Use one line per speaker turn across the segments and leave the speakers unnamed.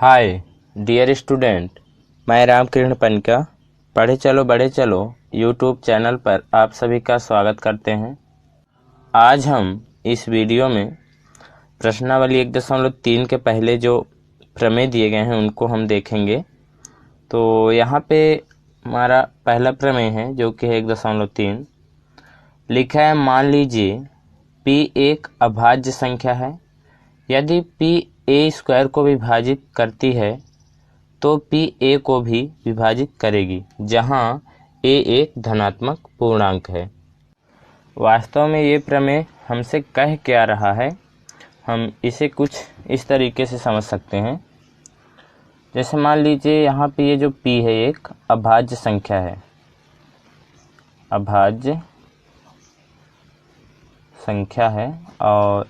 Hi dear student, मैं रामकृष्ण पनका पढ़े चलो बढ़े चलो यूट्यूब चैनल पर आप सभी का स्वागत करते हैं। आज हम इस वीडियो में प्रश्नावली 1.3 के पहले जो प्रमेय दिए गए हैं उनको हम देखेंगे। तो यहाँ पे हमारा पहला प्रमेय है जो कि है 1.3 लिखा है। मान लीजिए p एक अभाज्य संख्या है। यदि p a स्क्वायर को विभाजित करती है तो p a को भी विभाजित करेगी, जहां a एक धनात्मक पूर्णांक है। वास्तव में ये प्रमेय हमसे कह क्या रहा है, हम इसे कुछ इस तरीके से समझ सकते हैं। जैसे मान लीजिए यहाँ पे ये जो p है एक अभाज्य संख्या है, अभाज्य संख्या है, और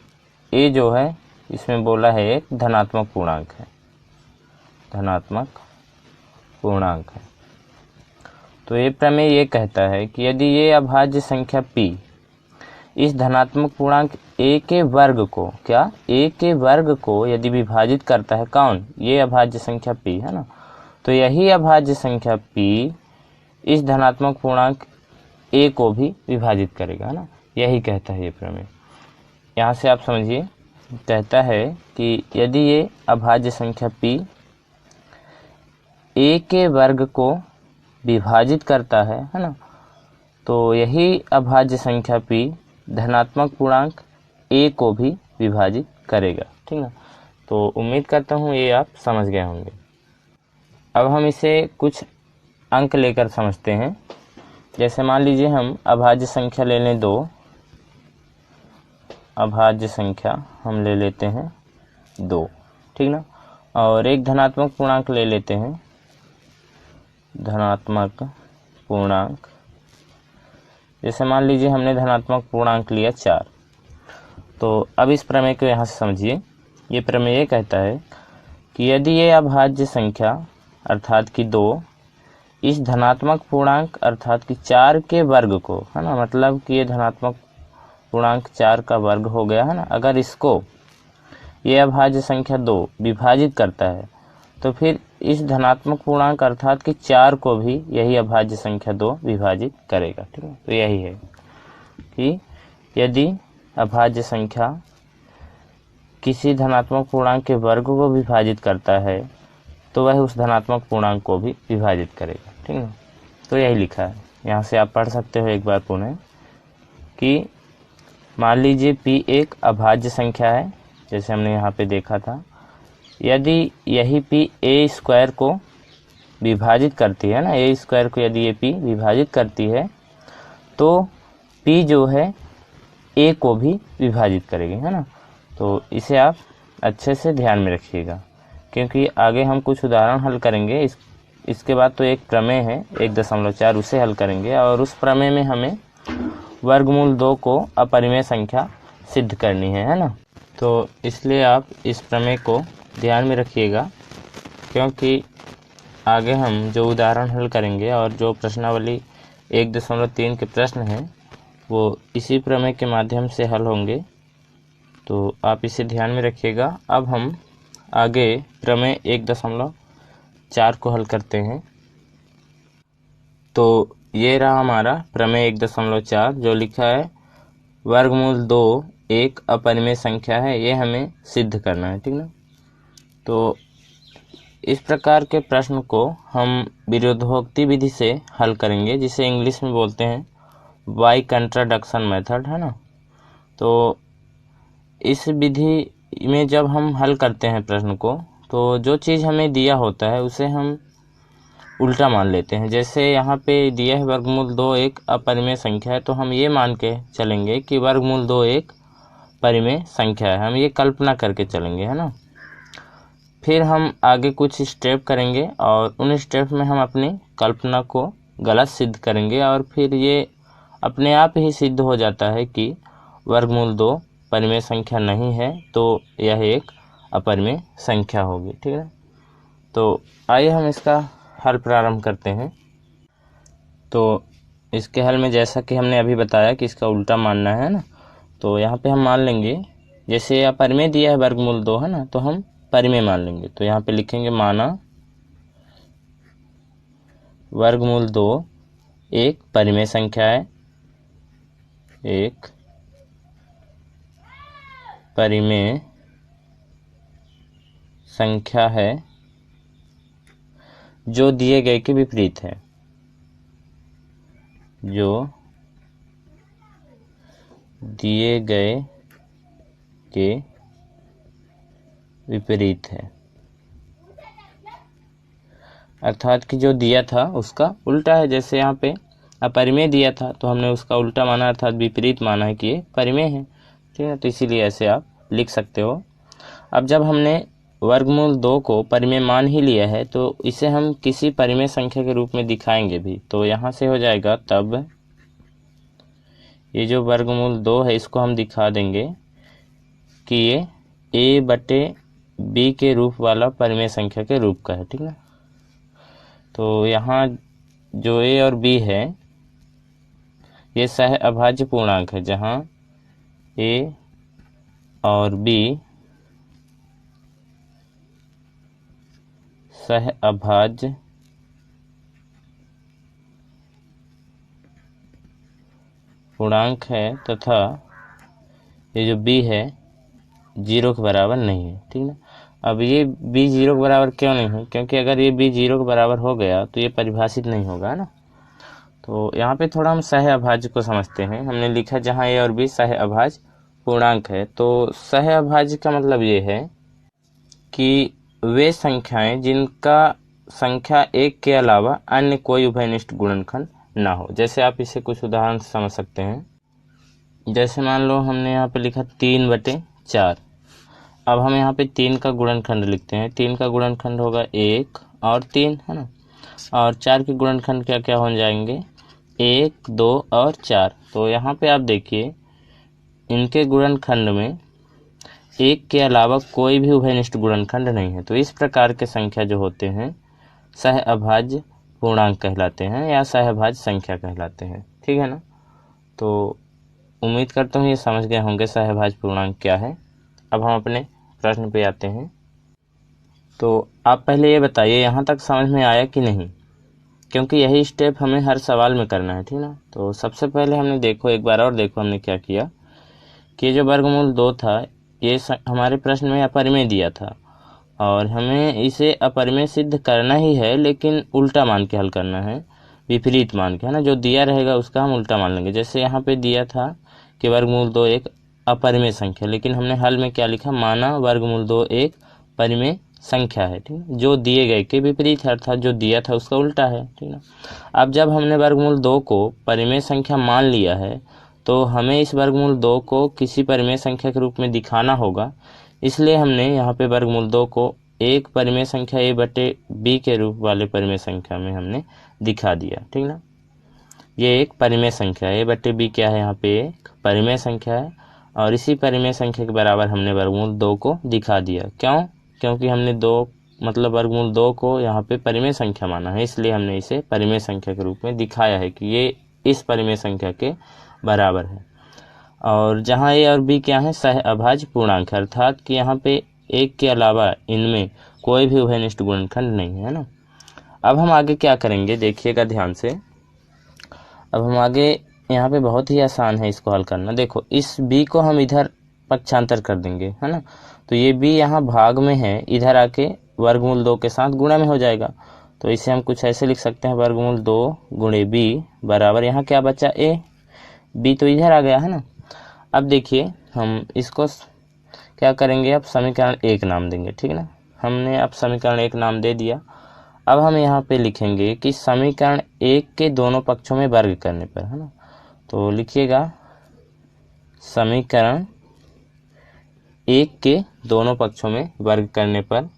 a जो है इसमें बोला है एक धनात्मक पूर्णांक है, धनात्मक पूर्णांक है। तो ये प्रमेय ये कहता है कि यदि ये अभाज्य संख्या p इस धनात्मक पूर्णांक a के वर्ग को, क्या a के वर्ग को यदि विभाजित करता है, कौन, ये अभाज्य संख्या p है ना, तो यही अभाज्य संख्या p इस धनात्मक पूर्णांक a को भी विभाजित करेगा, है ना। यही कहता है ये प्रमेय। यहाँ से आप समझिए, कहता है कि यदि ये अभाज्य संख्या p a के वर्ग को विभाजित करता है ना, तो यही अभाज्य संख्या p धनात्मक पूर्णांक a को भी विभाजित करेगा, ठीक ना। तो उम्मीद करता हूँ ये आप समझ गए होंगे। अब हम इसे कुछ अंक लेकर समझते हैं। जैसे मान लीजिए हम अभाज्य संख्या ले लें 2, अभाज्य संख्या हम ले लेते हैं 2, ठीक ना, और एक धनात्मक पूर्णांक ले लेते हैं, धनात्मक पूर्णांक। जैसे मान लीजिए हमने धनात्मक पूर्णांक लिया 4। तो अब इस प्रमेय को यहाँ से समझिए। ये प्रमेय ये कहता है कि यदि ये अभाज्य संख्या अर्थात कि 2 इस धनात्मक पूर्णांक अर्थात कि 4 के वर्ग को, है ना, मतलब कि ये धनात्मक पूर्णांक 4 का वर्ग हो गया, है ना, अगर इसको ये अभाज्य संख्या 2 विभाजित करता है तो फिर इस धनात्मक पूर्णांक अर्थात कि 4 को भी यही अभाज्य संख्या 2 विभाजित करेगा, ठीक है। तो यही है कि यदि अभाज्य संख्या किसी धनात्मक पूर्णांक के वर्ग को विभाजित करता है तो वह उस धनात्मक पूर्णांक को भी विभाजित करेगा, ठीक है। तो यही लिखा है। यहाँ से आप पढ़ सकते हो एक बार पुनः कि मान लीजिए p एक अभाज्य संख्या है, जैसे हमने यहाँ पे देखा था। यदि यही p a स्क्वायर को विभाजित करती है ना, a स्क्वायर को यदि ये p विभाजित करती है तो p जो है a को भी विभाजित करेगी, है ना। तो इसे आप अच्छे से ध्यान में रखिएगा, क्योंकि आगे हम कुछ उदाहरण हल करेंगे। इसके बाद तो एक प्रमेय है 1.4, उसे हल करेंगे, और उस प्रमेय में हमें वर्गमूल 2 को अपरिमेय संख्या सिद्ध करनी है ना। तो इसलिए आप इस प्रमेय को ध्यान में रखिएगा, क्योंकि आगे हम जो उदाहरण हल करेंगे और जो प्रश्नावली 1.3 के प्रश्न हैं वो इसी प्रमेय के माध्यम से हल होंगे। तो आप इसे ध्यान में रखिएगा। अब हम आगे प्रमेय 1.4 को हल करते हैं। तो ये रहा हमारा प्रमेय 1.4 जो लिखा है वर्गमूल 2 एक अपरिमेय संख्या है, ये हमें सिद्ध करना है, ठीक ना। तो इस प्रकार के प्रश्न को हम विरोधोक्ति विधि से हल करेंगे, जिसे इंग्लिश में बोलते हैं बाय कंट्राडक्शन मेथड, है ना। तो इस विधि में जब हम हल करते हैं प्रश्न को, तो जो चीज़ हमें दिया होता है उसे हम उल्टा मान लेते हैं। जैसे यहाँ पे दिया है वर्गमूल 2 एक अपरिमेय संख्या है, तो हम ये मान के चलेंगे कि वर्गमूल 2 एक परिमेय संख्या है, हम ये कल्पना करके चलेंगे, है ना। फिर हम आगे कुछ स्टेप करेंगे और उन स्टेप में हम अपनी कल्पना को गलत सिद्ध करेंगे, और फिर ये अपने आप ही सिद्ध हो जाता है कि वर्गमूल 2 परिमेय संख्या नहीं है, तो यह एक अपरिमेय संख्या होगी, ठीक है। तो आइए हम इसका हल प्रारंभ करते हैं। तो इसके हल में जैसा कि हमने अभी बताया कि इसका उल्टा मानना है ना, तो यहाँ पे हम मान लेंगे जैसे अपरिमेय दिया है वर्गमूल 2, है ना, तो हम परिमेय मान लेंगे। तो यहाँ पे लिखेंगे माना वर्गमूल 2 एक परिमेय संख्या है, एक परिमेय संख्या है जो दिए गए के विपरीत है, जो दिए गए के विपरीत है। अर्थात कि जो दिया था उसका उल्टा है। जैसे यहाँ पे अपरिमेय दिया था तो हमने उसका उल्टा माना अर्थात विपरीत माना है कि ये परिमेय है, ठीक है। तो इसीलिए ऐसे आप लिख सकते हो। अब जब हमने वर्गमूल 2 को परिमेय मान ही लिया है तो इसे हम किसी परिमेय संख्या के रूप में दिखाएंगे भी। तो यहाँ से हो जाएगा, तब ये जो वर्गमूल 2 है इसको हम दिखा देंगे कि ये a/b के रूप वाला परिमेय संख्या के रूप का है, ठीक है। तो यहाँ जो a और b है ये सह अभाज्य पूर्णांक है, जहाँ a और b सह अभाज्य पूर्णांक है तथा ये जो b है 0 के बराबर नहीं है, ठीक है। अब ये b 0 के बराबर क्यों नहीं है? क्योंकि अगर ये b 0 के बराबर हो गया तो ये परिभाषित नहीं होगा ना। तो यहाँ पे थोड़ा हम सह अभाज्य को समझते हैं। हमने लिखा जहाँ a और b सह अभाज्य पूर्णांक है। तो सह अभाज्य का मतलब ये है कि वे संख्याएं जिनका संख्या 1 के अलावा अन्य कोई उभयनिष्ठ गुणनखंड ना हो। जैसे आप इसे कुछ उदाहरण से समझ सकते हैं। जैसे मान लो हमने यहाँ पे लिखा 3/4। अब हम यहाँ पे 3 का गुणनखंड लिखते हैं। 3 का गुणनखंड होगा 1 और 3, है ना। और 4 के गुणनखंड क्या क्या हो जाएंगे? 1, 2 और 4। तो यहाँ पे आप देखिए इनके गुणनखंड में 1 के अलावा कोई भी उभयनिष्ठ गुणनखंड नहीं है। तो इस प्रकार के संख्या जो होते हैं सह अभाज्य पूर्णांक कहलाते हैं या सह अभाज्य संख्या कहलाते हैं, ठीक है ना। तो उम्मीद करता हूँ ये समझ गए होंगे सह अभाज्य पूर्णांक क्या है। अब हम अपने प्रश्न पे आते हैं। तो आप पहले ये बताइए यहाँ तक समझ में आया कि नहीं, क्योंकि यही स्टेप हमें हर सवाल में करना है, ठीक ना। तो सबसे पहले हमने देखो, एक बार और देखो हमने क्या किया कि ये जो वर्गमूल 2 था ये हमारे प्रश्न में अपरिमेय दिया था और हमें इसे अपरिमेय सिद्ध करना ही है, लेकिन उल्टा मान के हल करना है, विपरीत मान के, है ना। जो दिया रहेगा उसका हम उल्टा मान लेंगे। जैसे यहाँ पे दिया था कि वर्गमूल 2 एक अपरिमेय संख्या, लेकिन हमने हल में क्या लिखा? माना वर्गमूल 2 एक परिमेय संख्या है, ठीक है। जो दिए गए के विपरीत है अर्थात जो दिया था उसका उल्टा है, ठीक है। अब जब हमने वर्गमूल 2 को परिमेय संख्या मान लिया है तो हमें इस वर्गमूल 2 को किसी परिमेय संख्या के रूप में दिखाना होगा। इसलिए हमने यहाँ पे वर्गमूल 2 को एक परिमेय संख्या a/b के रूप वाले परिमेय संख्या में हमने दिखा दिया, ठीक ना। ये एक परिमेय संख्या है, a/b क्या है? यहाँ पे एक परिमेय संख्या है और इसी परिमेय संख्या के बराबर हमने वर्गमूल 2 को दिखा दिया। क्यों? क्योंकि हमने वर्गमूल 2 को यहाँ पे परिमेय संख्या माना है, इसलिए हमने इसे परिमेय संख्या के रूप में दिखाया है कि ये इस परिमेय संख्या के बराबर है। और जहाँ a और b क्या है? सह अभाज्य पूर्णांक, अर्थात कि यहाँ पे एक के अलावा इनमें कोई भी उभयनिष्ठ गुणनखंड नहीं है ना। अब हम आगे क्या करेंगे देखिएगा ध्यान से। अब हम आगे यहाँ पे बहुत ही आसान है इसको हल करना। देखो इस b को हम इधर पक्षांतर कर देंगे, है ना। तो ये b यहाँ भाग में है, इधर आके वर्गमूल 2 के साथ गुणा में हो जाएगा। तो इसे हम कुछ ऐसे लिख सकते हैं, वर्गमूल 2 गुणे b बराबर यहाँ क्या बचा? a। b तो इधर आ गया, है ना। अब देखिए हम इसको क्या करेंगे? अब समीकरण 1 नाम देंगे, ठीक है ना। हमने अब समीकरण 1 नाम दे दिया। अब हम यहाँ पे लिखेंगे कि समीकरण 1 के दोनों पक्षों में वर्ग करने पर, है ना। तो लिखिएगा समीकरण 1 के दोनों पक्षों में वर्ग करने पर।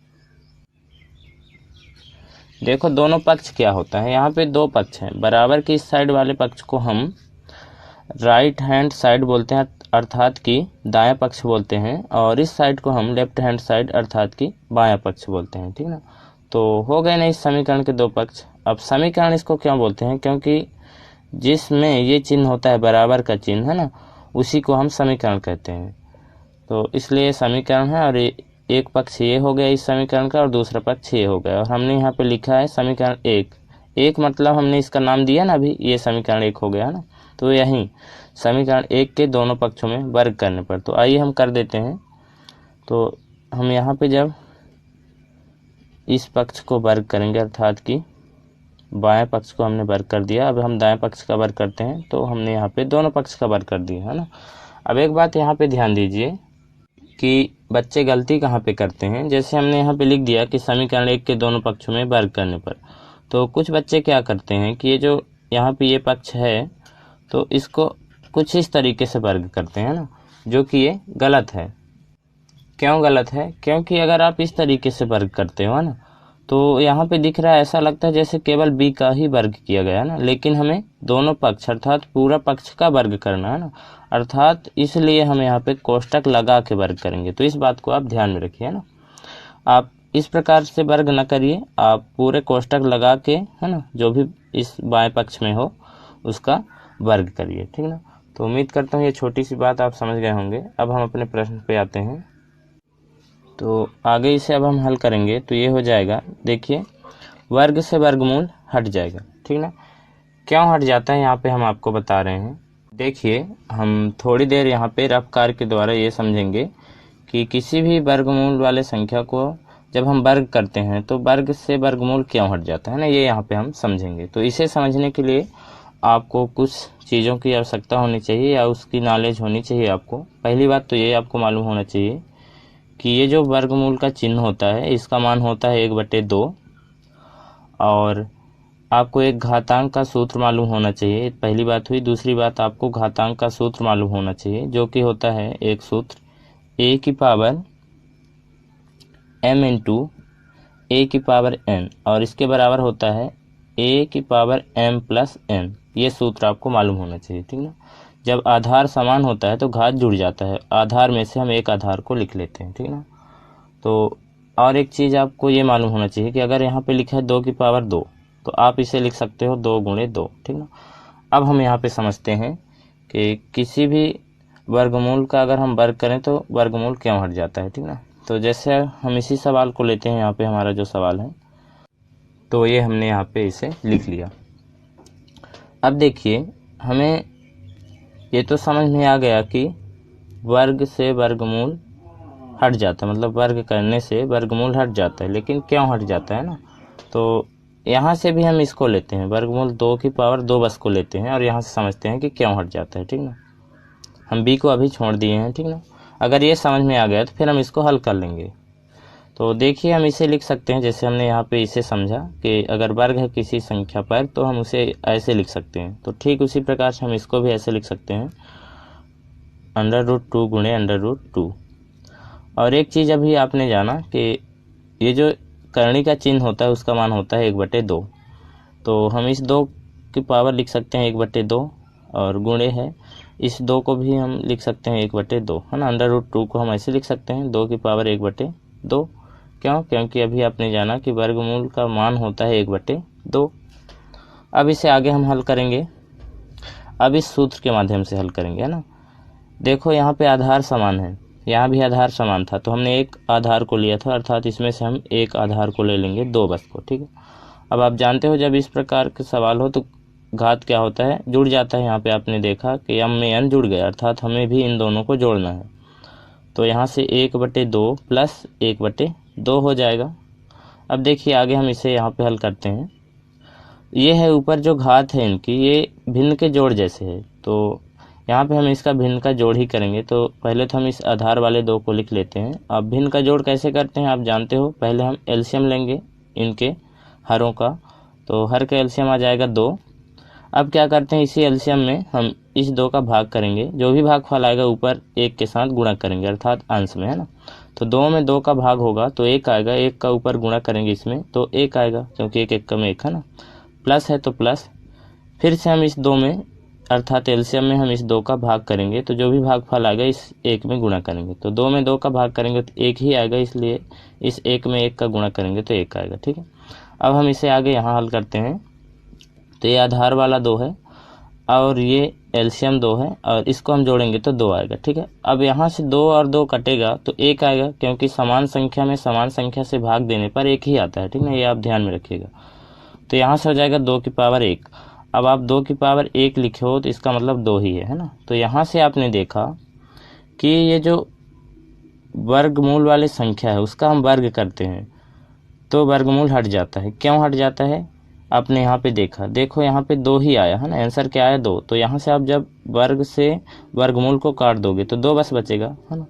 देखो दोनों पक्ष क्या होता है, यहाँ पे दो पक्ष हैं। बराबर की इस साइड वाले पक्ष को हम राइट हैंड साइड बोलते हैं, अर्थात कि दायां पक्ष बोलते हैं, और इस साइड को हम लेफ्ट हैंड साइड अर्थात कि बायां पक्ष बोलते हैं, ठीक ना। तो हो गए ना इस समीकरण के दो पक्ष। अब समीकरण इसको क्यों बोलते हैं? क्योंकि जिसमें ये चिन्ह होता है बराबर का चिन्ह, है ना, उसी को हम समीकरण कहते हैं। तो इसलिए समीकरण है और एक पक्ष ये हो गया इस समीकरण का और दूसरा पक्ष ये हो गया, और हमने यहाँ पे लिखा है समीकरण एक मतलब हमने इसका नाम दिया ना, अभी ये समीकरण 1 हो गया ना। तो यही समीकरण 1 के दोनों पक्षों में वर्ग करने पर, तो आइए हम कर देते हैं। तो हम यहाँ पे जब इस पक्ष को वर्ग करेंगे, अर्थात कि बाएं पक्ष को हमने वर्ग कर दिया, अब हम दाएं पक्ष का वर्ग करते हैं, तो हमने यहाँ पे दोनों पक्ष का वर्ग कर दिया है ना। अब एक बात यहाँ पे ध्यान दीजिए कि बच्चे गलती कहाँ पे करते हैं। जैसे हमने यहाँ पे लिख दिया कि समीकरण 1 के दोनों पक्षों में वर्ग करने पर, तो कुछ बच्चे क्या करते हैं कि ये जो यहाँ पे ये पक्ष है तो इसको कुछ इस तरीके से वर्ग करते हैं ना, जो कि ये गलत है। क्यों गलत है? क्योंकि अगर आप इस तरीके से वर्ग करते हो ना, तो यहाँ पे दिख रहा है, ऐसा लगता है जैसे केवल b का ही वर्ग किया गया है ना, लेकिन हमें दोनों पक्ष अर्थात पूरा पक्ष का वर्ग करना है ना, अर्थात इसलिए हम यहाँ पे कोष्टक लगा के वर्ग करेंगे। तो इस बात को आप ध्यान में रखिए ना, आप इस प्रकार से वर्ग न करिए, आप पूरे कोष्टक लगा के है ना, जो भी इस बाएं पक्ष में हो उसका वर्ग करिए, ठीक ना। तो उम्मीद करता हूँ ये छोटी सी बात आप समझ गए होंगे। अब हम अपने प्रश्न पे आते हैं। तो आगे इसे अब हम हल करेंगे, तो ये हो जाएगा, देखिए वर्ग से वर्गमूल हट जाएगा, ठीक ना। क्यों हट जाता है यहाँ पे हम आपको बता रहे हैं। देखिए हम थोड़ी देर यहाँ पे रफ कार्य के द्वारा ये समझेंगे कि किसी भी वर्गमूल वाले संख्या को जब हम वर्ग करते हैं तो वर्ग से वर्गमूल क्यों हट जाता है ना, ये यहाँ पे हम समझेंगे। तो इसे समझने के लिए आपको कुछ चीज़ों की आवश्यकता होनी चाहिए या उसकी नॉलेज होनी चाहिए आपको। पहली बात तो ये आपको मालूम होना चाहिए कि ये जो वर्गमूल का चिन्ह होता है इसका मान होता है 1/2, और आपको एक घातांक का सूत्र मालूम होना चाहिए, पहली बात हुई। दूसरी बात, आपको घातांक का सूत्र मालूम होना चाहिए, जो कि होता है एक सूत्र a की पावर m इंटू a की पावर n, और इसके बराबर होता है a की पावर m प्लस n। ये सूत्र आपको मालूम होना चाहिए, ठीक ना। जब आधार समान होता है तो घात जुड़ जाता है, आधार में से हम एक आधार को लिख लेते हैं, ठीक ना। तो और एक चीज़ आपको ये मालूम होना चाहिए कि अगर यहाँ पे लिखा है 2 की पावर 2, तो आप इसे लिख सकते हो 2 गुणे 2, ठीक ना। अब हम यहाँ पे समझते हैं कि किसी भी वर्गमूल का अगर हम वर्ग करें तो वर्गमूल क्यों हट जाता है, ठीक ना। तो जैसे हम इसी सवाल को लेते हैं, यहाँ पे हमारा जो सवाल है, तो ये हमने यहाँ पे इसे लिख लिया। अब देखिए हमें ये तो समझ में आ गया कि वर्ग से वर्गमूल हट जाता है, मतलब वर्ग करने से वर्गमूल हट जाता है, लेकिन क्यों हट जाता है ना। तो यहाँ से भी हम इसको लेते हैं, वर्गमूल 2 की पावर 2 बस को लेते हैं, और यहाँ से समझते हैं कि क्यों हट जाता है, ठीक ना। हम b को अभी छोड़ दिए हैं, ठीक ना। अगर ये समझ में आ गया तो फिर हम इसको हल कर लेंगे। तो देखिए हम इसे लिख सकते हैं, जैसे हमने यहाँ पे इसे समझा कि अगर वर्ग है किसी संख्या पर तो हम उसे ऐसे लिख सकते हैं, तो ठीक उसी प्रकार से हम इसको भी ऐसे लिख सकते हैं, √2 गुणे √2। और एक चीज़ अभी आपने जाना कि ये जो करणी का चिन्ह होता है उसका मान होता है 1/2, तो हम इस 2 की पावर लिख सकते हैं 1/2, और गुणे है इस 2 को भी हम लिख सकते हैं 1/2, है ना। √2 को हम ऐसे लिख सकते हैं 2 की पावर 1/2। क्यों? क्योंकि अभी आपने जाना कि वर्गमूल का मान होता है 1/2। अब इसे आगे हम हल करेंगे, अब इस सूत्र के माध्यम से हल करेंगे, है ना। देखो यहाँ पे आधार समान है, यहाँ भी आधार समान था, तो हमने एक आधार को लिया था, अर्थात इसमें से हम एक आधार को ले लेंगे 2 बस को, ठीक है। अब आप जानते हो जब इस प्रकार के सवाल हो तो घात क्या होता है, जुड़ जाता है। यहाँ पे आपने देखा कि m में n जुड़ गया, अर्थात हमें भी इन दोनों को जोड़ना है, तो यहाँ से 1/2 प्लस 1/2 हो जाएगा। अब देखिए आगे हम इसे यहाँ पे हल करते हैं। ये है ऊपर जो घात है इनकी, ये भिन्न के जोड़ जैसे है, तो यहाँ पे हम इसका भिन्न का जोड़ ही करेंगे। तो पहले तो हम इस आधार वाले 2 को लिख लेते हैं। अब भिन्न का जोड़ कैसे करते हैं आप जानते हो, पहले हम एलसीएम लेंगे इनके हरों का, तो हर का एलसीएम आ जाएगा 2। अब क्या करते हैं, इसी एलसीएम में हम इस 2 का भाग करेंगे, जो भी भागफल आएगा ऊपर 1 के साथ गुणा करेंगे, अर्थात अंश में, है ना। तो 2 में 2 का भाग होगा तो 1 आएगा, 1 का ऊपर गुणा करेंगे इसमें तो 1 आएगा, क्योंकि 1 1 का में 1 है ना, प्लस है तो प्लस। फिर से हम इस 2 में अर्थात एलसीएम में हम इस 2 का भाग करेंगे, तो जो भी भागफल आएगा इस 1 में गुणा करेंगे, तो 2 में 2 का भाग करेंगे तो 1 ही आएगा, इसलिए इस 1 में 1 का गुणा करेंगे तो 1 आएगा, ठीक है। अब हम इसे आगे यहाँ हल करते हैं, तो ये आधार वाला 2 है और ये एलसीएम 2 है और इसको हम जोड़ेंगे तो 2 आएगा। ठीक है, अब यहाँ से 2 और 2 कटेगा तो 1 आएगा, क्योंकि समान संख्या में समान संख्या से भाग देने पर 1 ही आता है। ठीक है, ये आप ध्यान में रखिएगा। तो यहाँ से हो जाएगा 2 की पावर 1। अब आप 2 की पावर 1 लिखे हो तो इसका मतलब 2 ही है ना। तो यहाँ से आपने देखा कि ये जो वर्गमूल वाली संख्या है उसका हम वर्ग करते हैं तो वर्गमूल हट जाता है। क्यों हट जाता है, आपने यहाँ पे देखा, देखो यहाँ पे 2 ही आया है ना, आंसर क्या आया 2। तो यहाँ से आप जब वर्ग से वर्गमूल को काट दोगे तो 2 बस बचेगा, है ना।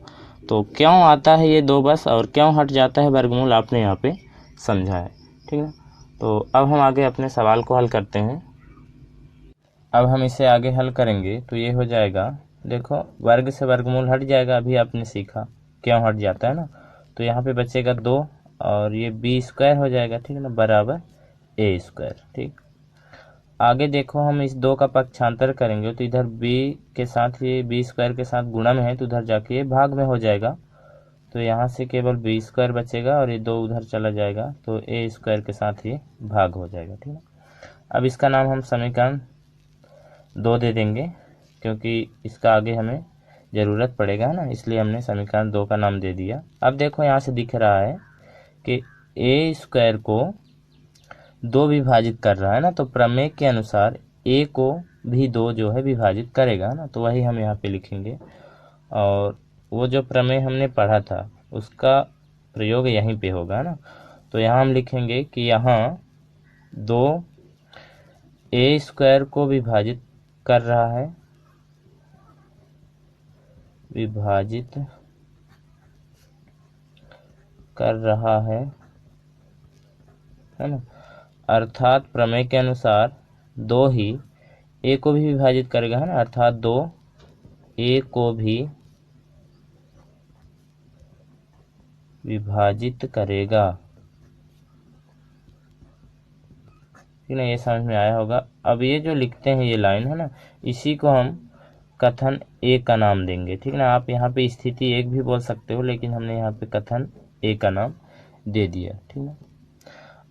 तो क्यों आता है ये 2 बस और क्यों हट जाता है वर्गमूल, आपने यहाँ पे समझा है। ठीक है, तो अब हम आगे अपने सवाल को हल करते हैं। अब हम इसे आगे हल करेंगे तो ये हो जाएगा, देखो वर्ग से वर्गमूल हट जाएगा, अभी आपने सीखा क्यों हट जाता है ना। तो यहाँ पे बचेगा 2 और ये बी स्क्वायर हो जाएगा, ठीक है ना, बराबर ए स्क्वायर। ठीक, आगे देखो हम इस 2 का पक्षांतर करेंगे तो इधर b के साथ ये बी स्क्वायर के साथ गुणा में है तो उधर जाके ये भाग में हो जाएगा। तो यहाँ से केवल बी स्क्वायर बचेगा और ये 2 उधर चला जाएगा तो ए स्क्वायर के साथ ये भाग हो जाएगा। ठीक है, अब इसका नाम हम समीकरण 2 दे देंगे, क्योंकि इसका आगे हमें ज़रूरत पड़ेगा, है ना, इसलिए हमने समीकरण 2 का नाम दे दिया। अब देखो यहाँ से दिख रहा है कि ए स्क्वायर को 2 विभाजित कर रहा है ना, तो प्रमेय के अनुसार ए को भी 2 जो है विभाजित करेगा ना, तो वही हम यहाँ पे लिखेंगे। और वो जो प्रमेय हमने पढ़ा था उसका प्रयोग यहीं पे होगा ना। तो यहाँ हम लिखेंगे कि यहाँ 2 ए स्क्वायर को विभाजित कर रहा है, विभाजित कर रहा है ना, अर्थात प्रमेय के अनुसार 2 ही ए को भी विभाजित करेगा, है ना, अर्थात 2 ए को भी विभाजित करेगा। ठीक है, ये समझ में आया होगा। अब ये जो लिखते हैं ये लाइन है ना, इसी को हम कथन ए का नाम देंगे। ठीक है ना, आप यहाँ पे स्थिति 1 भी बोल सकते हो, लेकिन हमने यहाँ पे कथन ए का नाम दे दिया। ठीक है,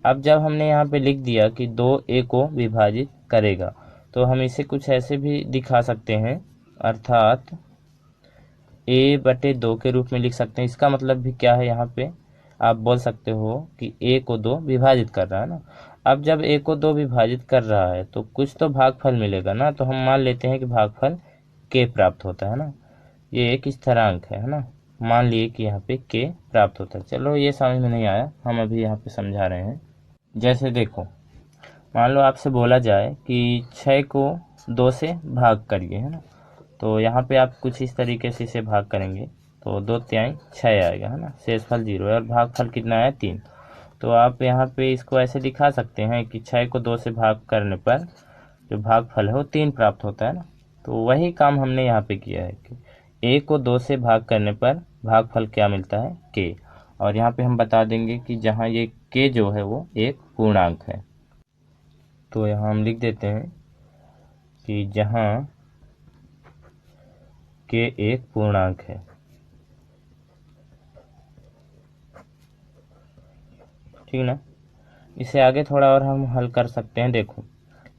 अब जब हमने यहाँ पे लिख दिया कि 2 ए को विभाजित करेगा तो हम इसे कुछ ऐसे भी दिखा सकते हैं, अर्थात ए बटे 2 के रूप में लिख सकते हैं। इसका मतलब भी क्या है, यहाँ पे आप बोल सकते हो कि ए को 2 विभाजित कर रहा है ना। अब जब ए को 2 विभाजित कर रहा है तो कुछ तो भागफल मिलेगा ना, तो हम मान लेते हैं कि भागफल के प्राप्त होता है ना। ये एक स्थिरांक है ना, मान लिए कि यहाँ पे के प्राप्त होता है। चलो ये समझ में नहीं आया, हम अभी यहाँ पे समझा रहे हैं। जैसे देखो, मान लो आपसे बोला जाए कि 6 को 2 से भाग करिए, है ना, तो यहाँ पे आप कुछ इस तरीके से इसे भाग करेंगे तो 2 तिहाई 6 आएगा, है ना, शेषफल 0 है और भागफल कितना आया 3। तो आप यहाँ पे इसको ऐसे दिखा सकते हैं कि 6 को 2 से भाग करने पर जो भागफल है वो 3 प्राप्त होता है ना। तो वही काम हमने यहाँ पे किया है कि ए को 2 से भाग करने पर भागफल क्या मिलता है, के। और यहाँ पे हम बता देंगे कि जहाँ ये के जो है वो एक पूर्णांक है। तो यहाँ हम लिख देते हैं कि जहाँ के एक पूर्णांक है। ठीक ना, इसे आगे थोड़ा और हम हल कर सकते हैं। देखो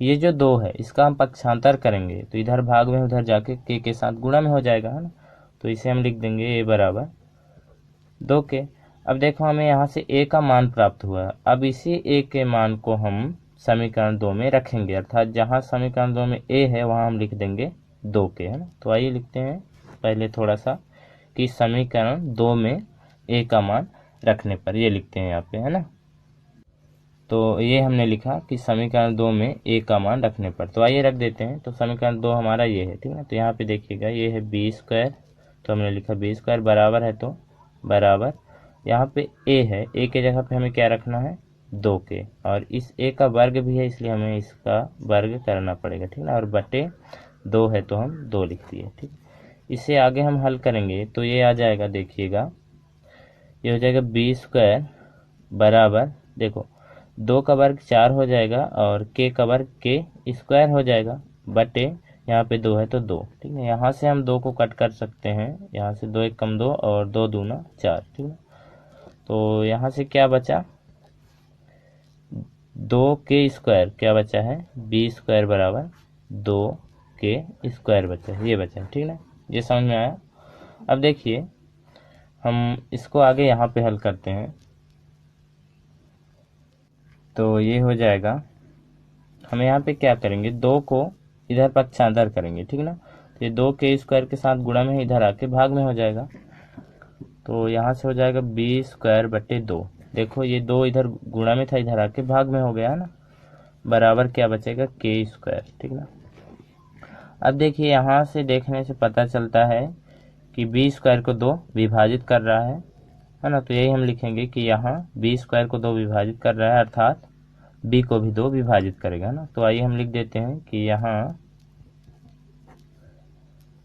ये जो 2 है इसका हम पक्षांतर करेंगे तो इधर भाग में उधर जाके के साथ गुणा में हो जाएगा, है ना। तो इसे हम लिख देंगे ए बराबर 2 के। अब देखो हमें यहाँ से ए का मान प्राप्त हुआ है, अब इसी ए के मान को हम समीकरण 2 में रखेंगे, अर्थात जहाँ समीकरण 2 में ए है वहाँ हम लिख देंगे 2 के, है ना। तो आइए लिखते हैं पहले थोड़ा सा कि समीकरण 2 में ए का मान रखने पर, ये लिखते हैं यहाँ पे, है ना। तो ये हमने लिखा कि समीकरण 2 में ए का मान रखने पर, तो आइए रख देते हैं। तो समीकरण 2 हमारा ये है, ठीक है। तो यहाँ पे देखिएगा ये है बी स्क्वायर, तो हमने लिखा बी स्क्वायर बराबर है, तो बराबर यहाँ पे ए है, ए के जगह पे हमें क्या रखना है 2 के, और इस ए का वर्ग भी है इसलिए हमें इसका वर्ग करना पड़ेगा, ठीक है। और बटे 2 है तो हम 2 लिख दिए, ठीक। इसे आगे हम हल करेंगे तो ये आ जाएगा, देखिएगा ये हो जाएगा बी स्क्वायर बराबर, देखो 2 का वर्ग 4 हो जाएगा और के का वर्ग के स्क्वायर हो जाएगा, बटे यहाँ पे 2 है तो 2, ठीक है। यहाँ से हम 2 को कट कर सकते हैं, यहाँ से 2 1 कम 2 और 2 दूना 4, ठीक है। तो यहाँ से क्या बचा 2 के स्क्वायर, क्या बचा है बी स्क्वायर बराबर 2 के स्क्वायर बचा है, ये बचा है, ठीक ना, ये समझ में आया। अब देखिए हम इसको आगे यहाँ पे हल करते हैं, तो ये हो जाएगा, हम यहाँ पे क्या करेंगे, 2 को इधर पक्षांतर करेंगे, ठीक ना, तो ये 2 के स्क्वायर के साथ गुणा में इधर आके भाग में हो जाएगा, तो यहाँ से हो जाएगा बी स्क्वायर बटे 2। देखो ये 2 इधर गुणा में था, इधर आके भाग में हो गया है ना, बराबर क्या बचेगा, के स्क्वायर, ठीक ना। अब देखिए यहाँ से देखने से पता चलता है कि बी स्क्वायर को 2 विभाजित कर रहा है ना, तो यही हम लिखेंगे कि यहाँ बी स्क्वायर को 2 विभाजित कर रहा है, अर्थात बी को भी 2 विभाजित करेगा ना। तो आइए हम लिख देते हैं कि यहाँ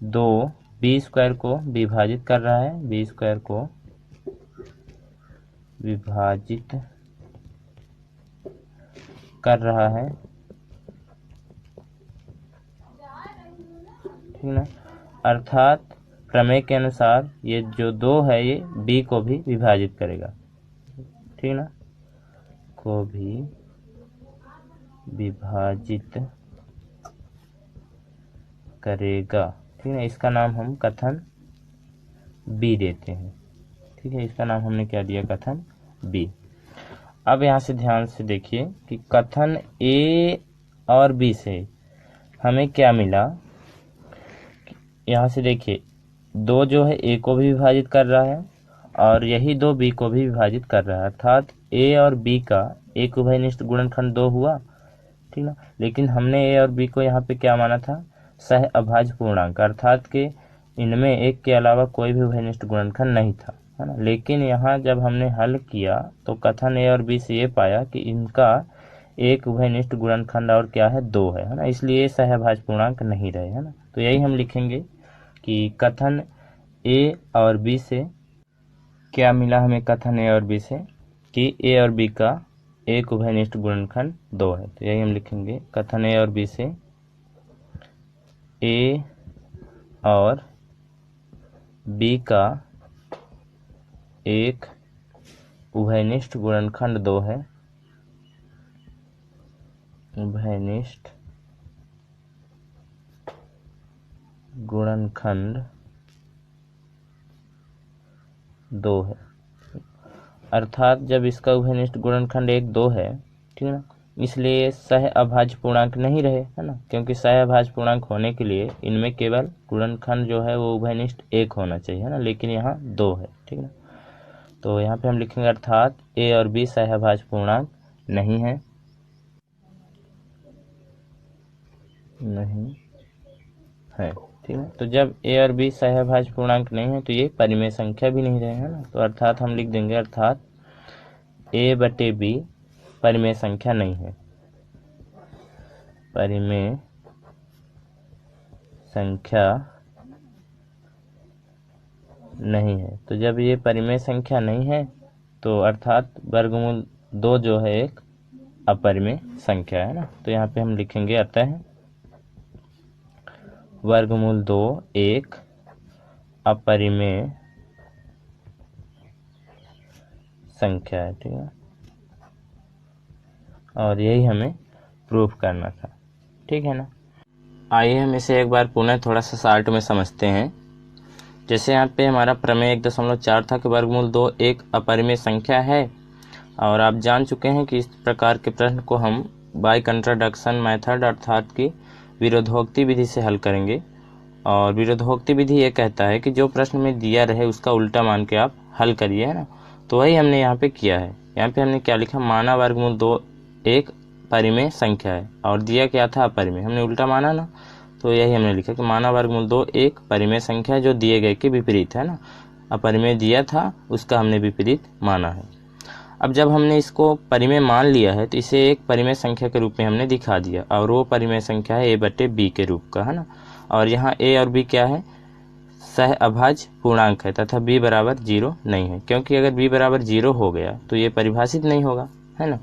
2 बी स्क्वायर को विभाजित कर रहा है, बी स्क्वायर को विभाजित कर रहा है, ठीक ना, अर्थात प्रमेय के अनुसार ये जो 2 है ये बी को भी विभाजित करेगा, ठीक ना, को भी विभाजित करेगा, ठीक है। इसका नाम हम कथन बी देते हैं, ठीक है, इसका नाम हमने क्या दिया, कथन बी। अब यहाँ से ध्यान से देखिए कि कथन ए और बी से हमें क्या मिला, यहाँ से देखिए 2 जो है ए को भी विभाजित कर रहा है और यही 2 बी को भी विभाजित कर रहा है, अर्थात ए और बी का एक उभयनिष्ठ गुणनखंड 2 हुआ, ठीक ना, लेकिन हमने ए और बी को यहाँ पे क्या माना था, सह अभाज्य पूर्णांक, अर्थात कि इनमें एक के अलावा कोई भी उभयनिष्ठ गुणनखंड नहीं था, है ना। लेकिन यहाँ जब हमने हल किया तो कथन ए और बी से ये पाया कि इनका एक उभयनिष्ठ गुणनखंड और क्या है, 2 है ना, इसलिए सह अभाज्य पूर्णांक नहीं रहे, है ना। तो यही हम लिखेंगे कि कथन ए और बी से क्या मिला हमें, कथन ए और बी से कि ए और बी का एक उभयनिष्ठ गुणनखंड 2 है, तो यही हम लिखेंगे कथन ए और बी से ए और बी का एक उभयनिष्ठ गुणनखंड 2 है, उभयनिष्ठ गुणनखंड 2 है, अर्थात जब इसका उभयनिष्ठ गुणनखंड 1, 2 है, ठीक ना, इसलिए सह अभाज्य पूर्णांक नहीं रहे, है ना, क्योंकि सह अभाज्य पूर्णांक होने के लिए इनमें केवल गुणनखंड जो है वो उभयनिष्ठ 1 होना चाहिए, है ना, लेकिन यहाँ 2 है, ठीक ना। तो यहाँ पे हम लिखेंगे अर्थात ए और बी सह अभाज्य पूर्णांक नहीं है, ठीक है। तो जब ए और बी सह अभाज्य पूर्णांक नहीं है तो ये परिमेय संख्या भी नहीं रहे, है ना, तो अर्थात हम लिख देंगे अर्थात ए बटे बी परिमेय संख्या नहीं है, परिमेय संख्या नहीं है। तो जब ये परिमेय संख्या नहीं है तो अर्थात वर्गमूल 2 जो है एक अपरिमेय संख्या है ना, तो यहाँ पे हम लिखेंगे अतः वर्गमूल 2 एक अपरिमेय संख्या है, ठीक है, और यही हमें प्रूफ करना था, ठीक है ना। आइए हम इसे एक बार पुनः थोड़ा सा शार्ट में समझते हैं। जैसे यहाँ पे हमारा प्रमेय 1.4 था कि वर्गमूल 2 एक अपरिमेय संख्या है, और आप जान चुके हैं कि इस प्रकार के प्रश्न को हम बाय कंट्राडिक्शन मेथड अर्थात कि विरोधोक्ति विधि से हल करेंगे। और विरोधोक्ति विधि ये कहता है कि जो प्रश्न में दिया रहे उसका उल्टा मान के आप हल करिए, है ना। तो वही हमने यहाँ पे किया है। यहाँ पे हमने क्या लिखा, माना वर्गमूल 2 एक परिमेय संख्या है और दिया क्या था अपरिमेय, हमने उल्टा माना ना, तो यही हमने लिखा कि माना वर्गमूल 2 एक परिमेय संख्या है जो दिए गए के विपरीत है ना, अपरिमेय दिया था उसका हमने विपरीत माना है। अब जब हमने इसको परिमेय मान लिया है तो इसे एक परिमेय संख्या के रूप में हमने दिखा दिया, और वो परिमेय संख्या है ए बटे बी के रूप का, है ना। और यहाँ ए और बी क्या है, सह अभाज्य पूर्णांक है तथा b बराबर 0 नहीं है, क्योंकि अगर b बराबर 0 हो गया तो ये परिभाषित नहीं होगा, है ना।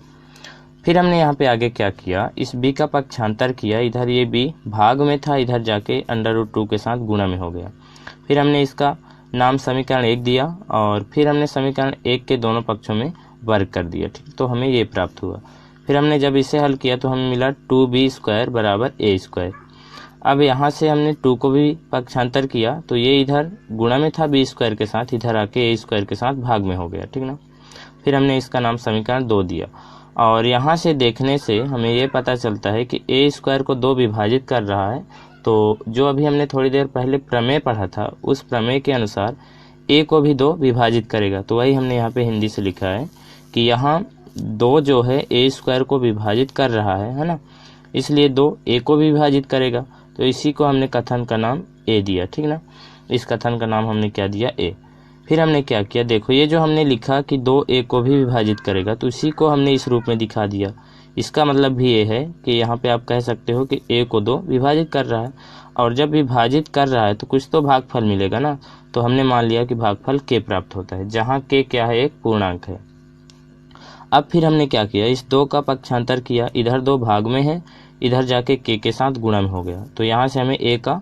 फिर हमने यहाँ पे आगे क्या किया, इस b का पक्षांतर किया, इधर ये b भाग में था, इधर जाके √2 के साथ गुणा में हो गया। फिर हमने इसका नाम समीकरण 1 दिया और फिर हमने समीकरण 1 के दोनों पक्षों में वर्ग कर दिया, ठीक, तो हमें ये प्राप्त हुआ। फिर हमने जब इसे हल किया तो हमें मिला 2b² बराबर a²। अब यहाँ से हमने 2 को भी पक्षांतर किया तो ये इधर गुणा में था बी स्क्वायर के साथ, इधर आके ए स्क्वायर के साथ भाग में हो गया, ठीक ना। फिर हमने इसका नाम समीकरण 2 दिया। और यहाँ से देखने से हमें ये पता चलता है कि ए स्क्वायर को 2 विभाजित कर रहा है। तो जो अभी हमने थोड़ी देर पहले प्रमेय पढ़ा था उस प्रमेय के अनुसार ए को भी 2 विभाजित करेगा। तो वही हमने यहाँ पे हिंदी से लिखा है कि यहाँ 2 जो है ए स्क्वायर को विभाजित कर रहा है ना, इसलिए 2 ए को भी विभाजित करेगा। तो इसी को हमने कथन का नाम ए दिया, ठीक ना। इस कथन का नाम हमने क्या दिया, ए। फिर हमने क्या किया, देखो ये जो हमने लिखा कि 2 ए को भी विभाजित करेगा, तो इसी को हमने इस रूप में दिखा दिया। इसका मतलब भी ये है कि यहाँ पे आप कह सकते हो कि ए को 2 विभाजित कर रहा है, और जब विभाजित कर रहा है तो कुछ तो भागफल मिलेगा ना। तो हमने मान लिया कि भागफल के प्राप्त होता है, जहाँ के क्या है, एक पूर्णांक है। अब फिर हमने क्या किया, इस 2 का पक्षांतर किया, इधर 2 भाग में है, इधर जाके के साथ गुणा में हो गया। तो यहाँ से हमें ए का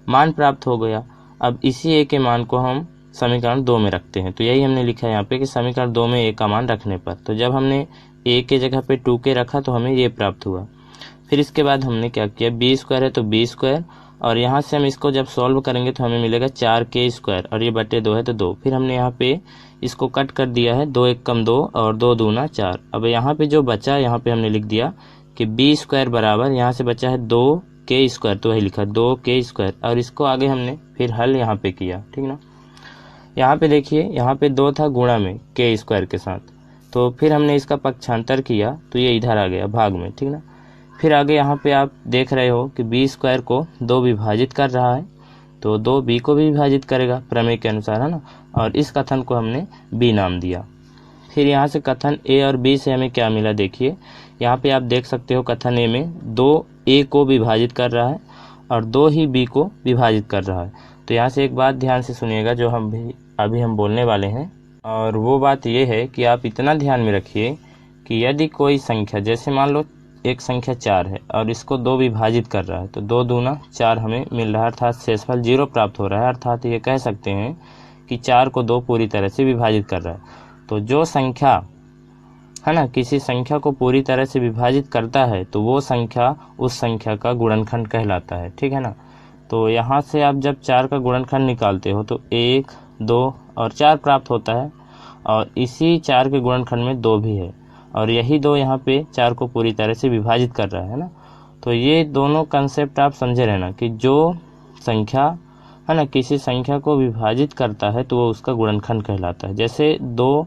मान प्राप्त हो गया। अब इसी ए के मान को हम समीकरण 2 में रखते हैं। तो यही हमने लिखा है यहाँ पे कि समीकरण 2 में ए का मान रखने पर, तो जब हमने ए के जगह पे 2 के रखा तो हमें ये प्राप्त हुआ। फिर इसके बाद हमने क्या किया, बी स्क्वायर है तो बी स्क्वायर, और यहाँ से हम इसको जब सॉल्व करेंगे तो हमें मिलेगा 4k स्क्वायर, और ये बटे 2 है तो 2। फिर हमने यहाँ पे इसको कट कर दिया है, 2 1 कम 2 और 2 दूना 4। अब यहाँ पे जो बचा, यहाँ पे हमने लिख दिया कि बी स्क्वायर बराबर, यहाँ से बचा है 2k स्क्वायर, तो वही लिखा 2k स्क्वायर, और इसको आगे हमने फिर हल यहाँ पे किया, ठीक ना। यहाँ पे देखिए, यहाँ पे 2 था गुणा में k स्क्वायर के साथ, तो फिर हमने इसका पक्षांतर किया तो ये इधर आ गया भाग में, ठीक ना। फिर आगे यहाँ पे आप देख रहे हो कि बी स्क्वायर को 2 विभाजित कर रहा है, तो 2 बी को भी विभाजित करेगा प्रमेय के अनुसार, है ना। और इस कथन को हमने बी नाम दिया। फिर यहाँ से कथन ए और बी से हमें क्या मिला, देखिए यहाँ पे आप देख सकते हो कथन ए में 2 ए को विभाजित कर रहा है और 2 ही बी को विभाजित कर रहा है। तो यहाँ से एक बात ध्यान से सुनिएगा जो अभी हम बोलने वाले हैं, और वो बात ये है कि आप इतना ध्यान में रखिए कि यदि कोई संख्या, जैसे मान लो एक संख्या 4 है और इसको 2 विभाजित कर रहा है, तो 2 दूना 4 हमें मिल रहा है, अर्थात शेषफल 0 प्राप्त हो रहा है। अर्थात ये कह सकते हैं कि 4 को 2 पूरी तरह से विभाजित कर रहा है। तो जो संख्या है ना, किसी संख्या को पूरी तरह से विभाजित करता है तो वो संख्या उस संख्या का गुणनखंड कहलाता है, ठीक है ना। तो यहाँ से आप जब 4 का गुणनखंड निकालते हो तो 1 2 और 4 प्राप्त होता है, और इसी 4 के गुणनखंड में 2 भी है, और यही 2 यहाँ पे 4 को पूरी तरह से विभाजित कर रहा है ना। तो ये दोनों कंसेप्ट आप समझे रहना कि जो संख्या है ना किसी संख्या को विभाजित करता है तो वो उसका गुणनखंड कहलाता है। जैसे 2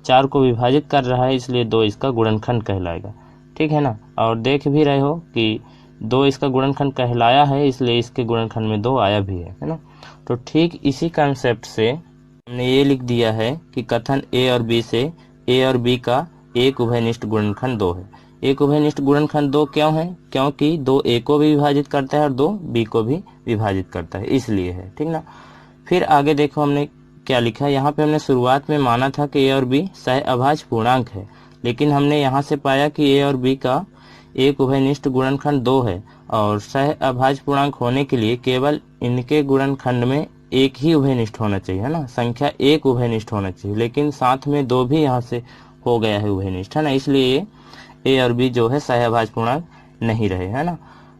4 को विभाजित कर रहा है, इसलिए 2 इसका गुणनखंड कहलाएगा, ठीक है ना। और देख भी रहे हो कि 2 इसका गुणनखंड कहलाया है, इसलिए इसके गुणनखंड में 2 आया भी है ना। तो ठीक इसी कंसेप्ट से हमने ये लिख दिया है कि कथन ए और बी से ए और बी का एक उभयनिष्ठ गुणनखंड 2 है। एक उभयनिष्ठ गुणनखंड 2 क्यों है, क्योंकि 2 ए को भी विभाजित करता है और 2 बी को भी विभाजित करता है, इसलिए है, ठीक ना। फिर आगे देखो हमने क्या लिखा है, यहाँ पे हमने शुरुआत में माना था कि ए और बी सह अभाज्य पूर्णांक है, लेकिन हमने यहाँ से पाया कि ए और बी का एक उभयनिष्ठ गुणनखंड 2 है, और सह अभाज्य पूर्णांक होने के लिए केवल इनके गुणनखंड में एक ही उभयनिष्ठ होना चाहिए, है ना। संख्या एक उभयनिष्ठ होना चाहिए, लेकिन साथ में 2 भी यहाँ से हो गया है उभयनिष्ठ, है ना। इसलिए ए और बी जो है सहअभाज्य पूर्णांक नहीं रहे, है ना।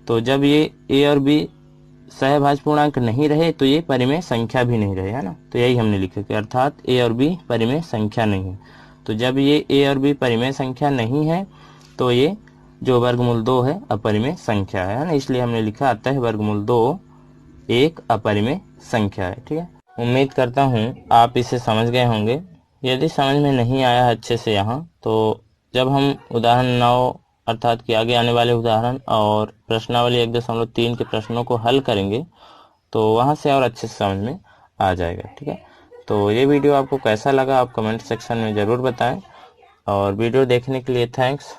तो जब ये ए और बी सहअभाज्य पूर्णांक नहीं रहे तो ये परिमेय संख्या भी नहीं रहे, है ना। तो यही हमने लिखा कि अर्थात ए और बी परिमेय संख्या नहीं है। तो जब ये ए और बी परिमेय संख्या नहीं है तो ये जो वर्गमूल 2 है अपरिमेय संख्या है ना। इसलिए हमने लिखा अतः वर्गमूल 2 एक अपरिमेय संख्या है, ठीक है। उम्मीद करता हूँ आप इसे समझ गए होंगे। यदि समझ में नहीं आया अच्छे से यहाँ, तो जब हम उदाहरण 9 अर्थात कि आगे आने वाले उदाहरण और प्रश्नावली 1.3 के प्रश्नों को हल करेंगे तो वहाँ से और अच्छे से समझ में आ जाएगा, ठीक है। तो ये वीडियो आपको कैसा लगा आप कमेंट सेक्शन में ज़रूर बताएं, और वीडियो देखने के लिए थैंक्स।